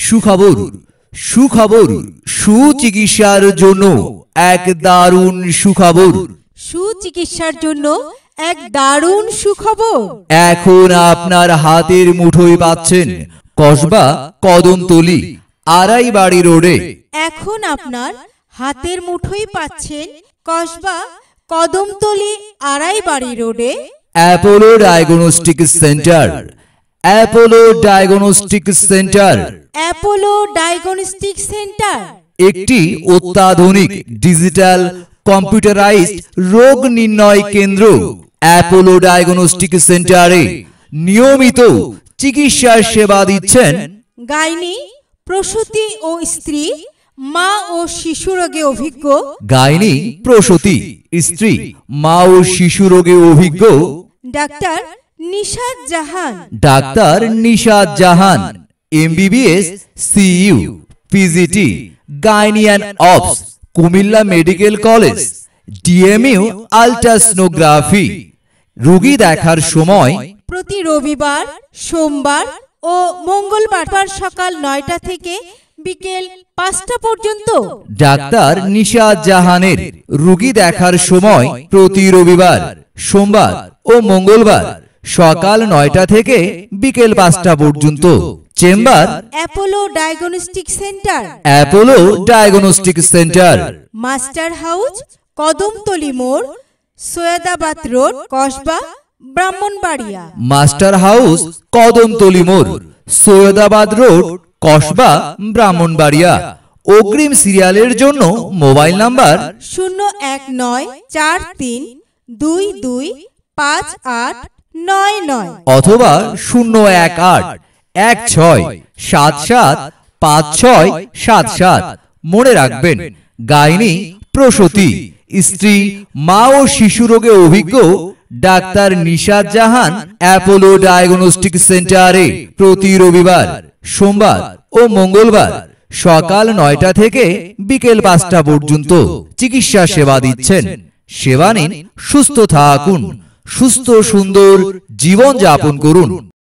সুখবর সুখবর সুচিকিৎসার জন্য এক দারুণ সুখবর। সুচিকিৎসার জন্য এক দারুণ সুখবর। এখন আপনার হাতের মুঠোয় পাচ্ছেন কসবা কদমতলী আড়াইবাড়ি রোডে। এখন আপনার হাতের মুঠোয় পাচ্ছেন কসবা কদমতলী আড়াইবাড়ি রোডে Apollo diagnostic centre. Apollo diagnostic centre Apollo diagnostic centre একটি অত্যাধুনিক ডিজিটাল কম্পিউটারাইজড রোগ নির্ণয় কেন্দ্র। অ্যাপোলো ডায়াগনস্টিক সেন্টারে নিয়মিত চিকিৎসা সেবা দিচ্ছেন গাইনি, প্রসূতি ও স্ত্রী, মা ও শিশু রোগে অভিজ্ঞ গাইনি, প্রসূতি, স্ত্রী, মা ও শিশু রোগে অভিজ্ঞ doctor Nishat Jahan. Doctor Nishat Jahan MBBS, CU, PGT, gynae and obs, Comilla medical college, DMU ultrasonography. রোগী দেখার সময় প্রতি রবিবার, সোমবার ও মঙ্গলবার সকাল 9টা থেকে বিকেল 5টা পর্যন্ত। ডাক্তার নিশাত জাহানের রোগী দেখার সময় প্রতি রবিবার, সোমবার ও মঙ্গলবার সকাল 9টা থেকে বিকেল 5টা পর্যন্ত। Chamber Apollo diagnostic centre. Apollo diagnostic centre master house, Kadamtali মোড়, Sayedabad road, Kasba, Brahmanbaria. Master house, Kadamtali মোড়, সৈয়দাবাদ রোড, কসবা, ব্রাহ্মণবাড়িয়া। অগ্রিম সিরিয়ালের জন্য মোবাইল নাম্বার 01943225899 অথবা 01816775677। মনে রাখবেন, গাইনি, প্রসূতি, স্ত্রী, মা ও শিশু রোগে অভিজ্ঞ ডাক্তার নিশাত জাহান অ্যাপোলো ডায়াগনস্টিক সেন্টারে প্রতি রবিবার, সোমবার ও মঙ্গলবার সকাল 9টা থেকে বিকেল 5টা পর্যন্ত চিকিৎসা সেবা দিচ্ছেন। সেবা নিন, সুস্থ থাকুন, সুস্থ সুন্দর জীবন যাপন করুন।